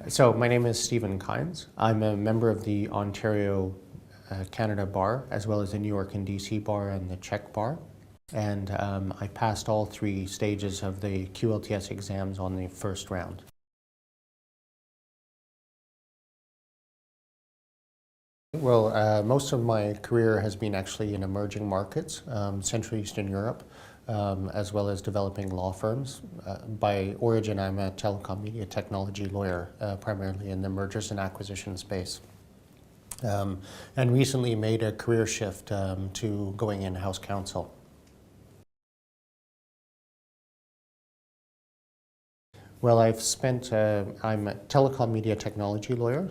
So my name is Stephen Kynes. I'm a member of the Ontario Canada Bar, as well as the New York and DC Bar and the Czech Bar. And I passed all three stages of the QLTS exams on the first round. Well, most of my career has been actually in emerging markets, Central Eastern Europe, as well as developing law firms. By origin, I'm a telecom media technology lawyer, primarily in the mergers and acquisition space. And recently made a career shift to going in-house counsel. Well, I'm a telecom media technology lawyer,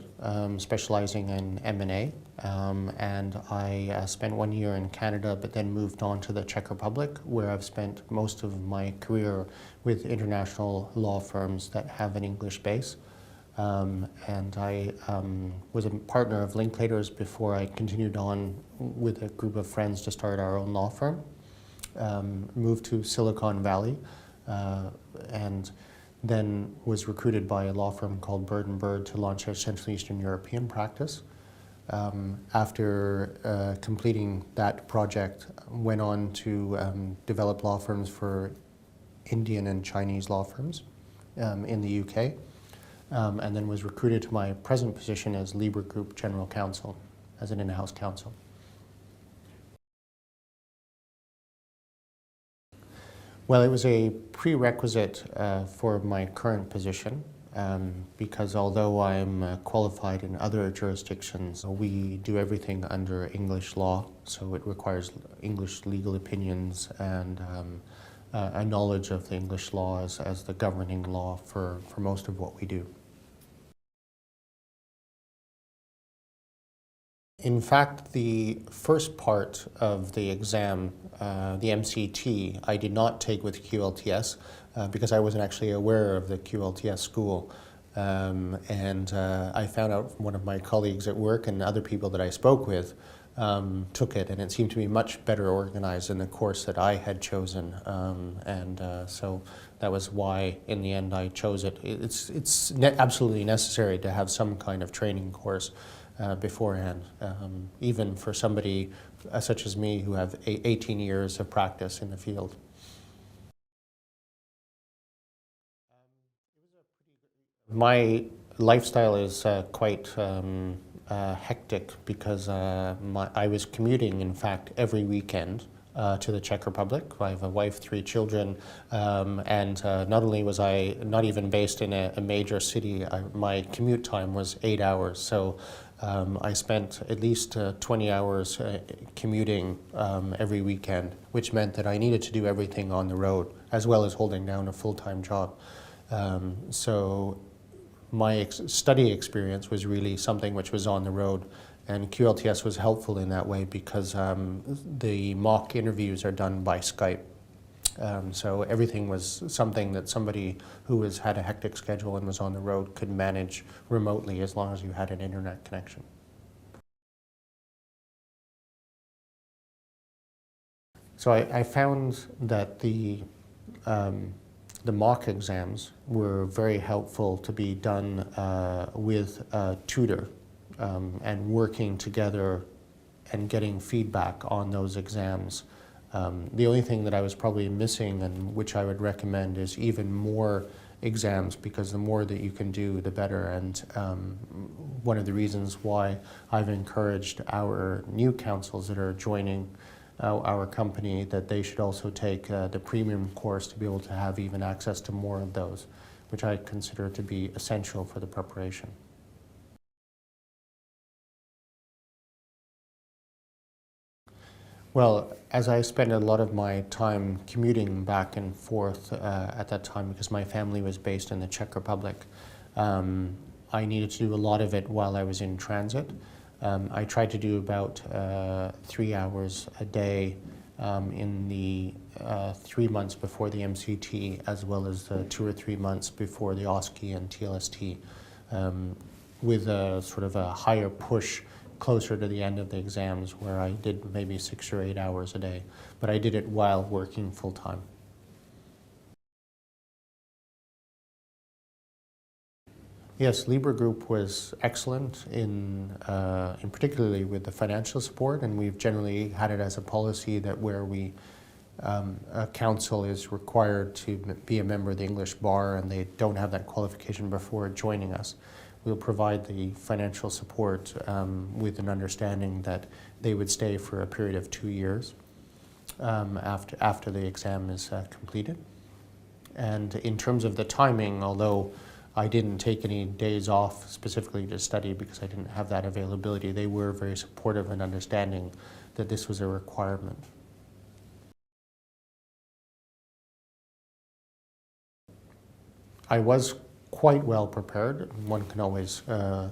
specializing in M&A, and I spent 1 year in Canada, but then moved on to the Czech Republic, where I've spent most of my career with international law firms that have an English base. And I was a partner of Linklaters before I continued on with a group of friends to start our own law firm. Moved to Silicon Valley, and then was recruited by a law firm called Bird & Bird to launch our Central Eastern European practice. After completing that project, went on to develop law firms for Indian and Chinese law firms in the UK, and then was recruited to my present position as Libra Group General Counsel, as an in-house counsel. Well, it was a prerequisite for my current position because although I'm qualified in other jurisdictions, we do everything under English law, so it requires English legal opinions and a knowledge of the English law as the governing law for most of what we do. In fact, the first part of the exam, the MCT, I did not take with QLTS because I wasn't actually aware of the QLTS school. And I found out from one of my colleagues at work and other people that I spoke with took it, and it seemed to be much better organized than the course that I had chosen. So that was why, in the end, I chose it. It's absolutely necessary to have some kind of training course beforehand, even for somebody such as me who have 18 years of practice in the field. My lifestyle is quite hectic because I was commuting, in fact, every weekend to the Czech Republic. I have a wife, 3 children, and not only was I not even based in a major city, my commute time was 8 hours. So I spent at least 20 hours commuting every weekend, which meant that I needed to do everything on the road, as well as holding down a full-time job. So my study experience was really something which was on the road, and QLTS was helpful in that way because the mock interviews are done by Skype. So everything was something that somebody who had a hectic schedule and was on the road could manage remotely as long as you had an internet connection. So I found that the mock exams were very helpful to be done with a tutor and working together and getting feedback on those exams. The only thing that I was probably missing, and which I would recommend, is even more exams, because the more that you can do, the better. And one of the reasons why I've encouraged our new counsels that are joining our company that they should also take the premium course to be able to have even access to more of those, which I consider to be essential for the preparation. Well, as I spent a lot of my time commuting back and forth at that time because my family was based in the Czech Republic, I needed to do a lot of it while I was in transit. I tried to do about 3 hours a day in the 3 months before the MCT, as well as the 2 or 3 months before the OSCE and TLST, with a sort of a higher push closer to the end of the exams, where I did maybe 6 or 8 hours a day. But I did it while working full-time. Yes, Libra Group was excellent in particularly with the financial support, and we've generally had it as a policy that where a counsel is required to be a member of the English bar and they don't have that qualification before joining us. We'll provide the financial support with an understanding that they would stay for a period of 2 years after the exam is completed. And in terms of the timing, although I didn't take any days off specifically to study because I didn't have that availability, they were very supportive and understanding that this was a requirement. I was quite well prepared. One can always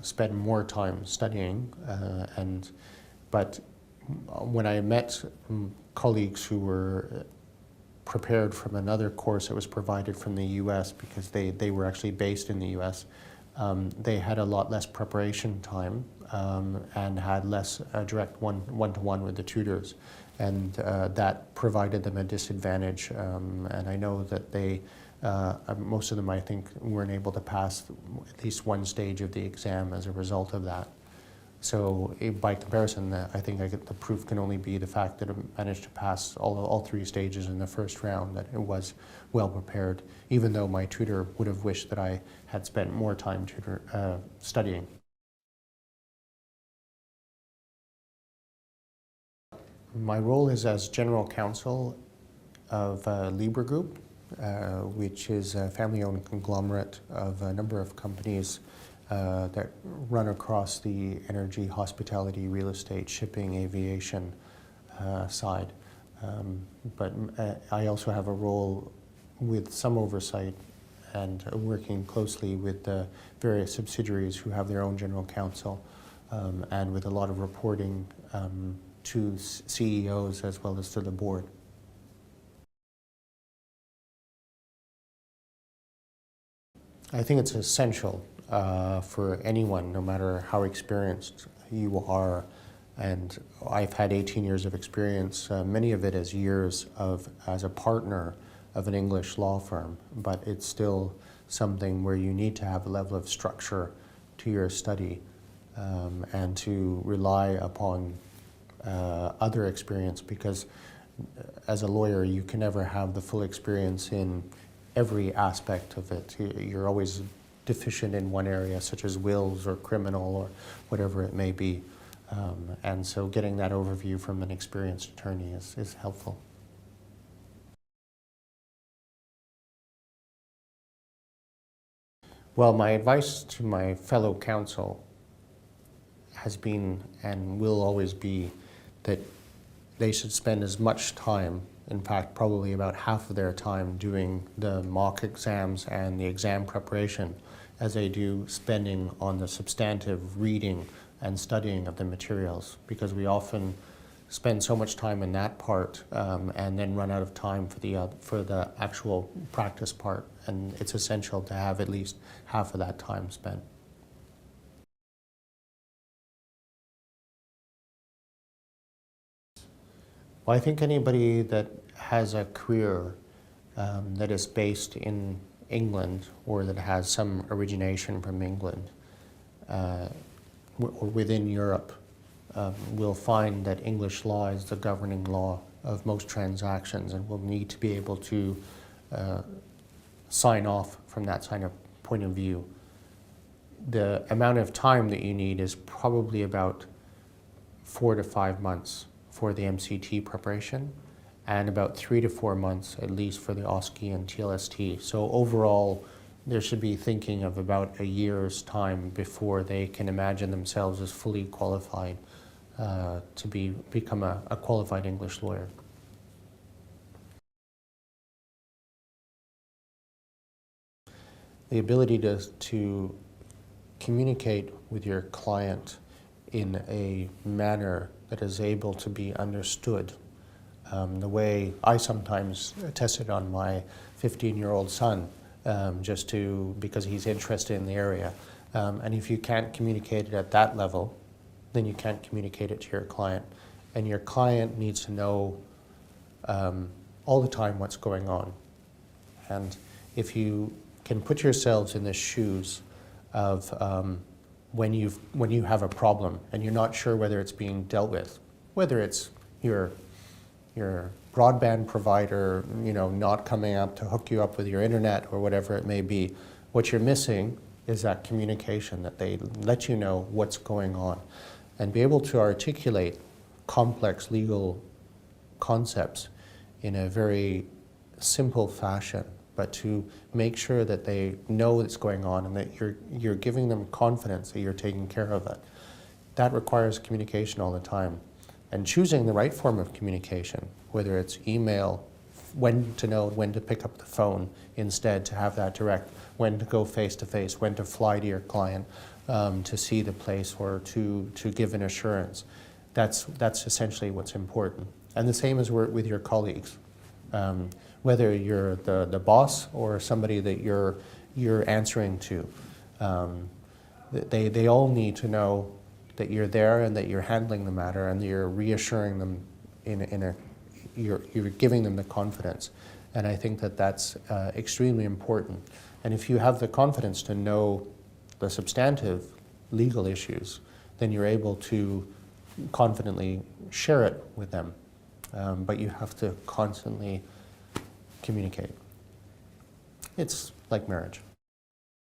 spend more time studying, but when I met colleagues who were prepared from another course that was provided from the US because they were actually based in the US, they had a lot less preparation time and had less direct one-to-one with the tutors, and that provided them a disadvantage, and I know that most of them, I think, weren't able to pass at least one stage of the exam as a result of that. So by comparison, I think the proof can only be the fact that it managed to pass all 3 stages in the first round, that it was well prepared, even though my tutor would have wished that I had spent more time studying. My role is as general counsel of Libra Group, which is a family-owned conglomerate of a number of companies that run across the energy, hospitality, real estate, shipping, aviation side. But I also have a role with some oversight and working closely with the various subsidiaries who have their own general counsel, and with a lot of reporting to CEOs as well as to the board. I think it's essential for anyone, no matter how experienced you are. And I've had 18 years of experience, many of it as years as a partner of an English law firm, but it's still something where you need to have a level of structure to your study and to rely upon other experience, because as a lawyer you can never have the full experience in every aspect of it. You're always deficient in one area, such as wills or criminal or whatever it may be. And so getting that overview from an experienced attorney is helpful. Well, my advice to my fellow counsel has been and will always be that they should spend as much time, in fact probably about half of their time, doing the mock exams and the exam preparation as they do spending on the substantive reading and studying of the materials, because we often spend so much time in that part and then run out of time for the actual practice part, and it's essential to have at least half of that time spent. Well, I think anybody that has a career that is based in England or that has some origination from England or within Europe will find that English law is the governing law of most transactions, and will need to be able to sign off from that kind of point of view. The amount of time that you need is probably about 4 to 5 months for the MCT preparation, and about 3 to 4 months at least for the OSCE and TLST. So overall, there should be thinking of about a year's time before they can imagine themselves as fully qualified to become a qualified English lawyer. The ability to communicate with your client in a manner that is able to be understood. The way I sometimes test it on my 15-year-old son, because he's interested in the area. And if you can't communicate it at that level, then you can't communicate it to your client. And your client needs to know all the time what's going on. And if you can put yourselves in the shoes of when you have a problem and you're not sure whether it's being dealt with, whether it's your broadband provider, not coming up to hook you up with your internet or whatever it may be. What you're missing is that communication, that they let you know what's going on and be able to articulate complex legal concepts in a very simple fashion, but to make sure that they know what's going on and that you're giving them confidence that you're taking care of it. That requires communication all the time. And choosing the right form of communication, whether it's email, when to know when to pick up the phone instead to have that direct, when to go face-to-face, when to fly to your client to see the place or to give an assurance. That's essentially what's important. And the same as with your colleagues. Whether you're the boss or somebody that you're answering to, they all need to know that you're there and that you're handling the matter and you're reassuring them you're giving them the confidence. And I think that that's extremely important. And if you have the confidence to know the substantive legal issues, then you're able to confidently share it with them. But you have to constantly communicate. It's like marriage.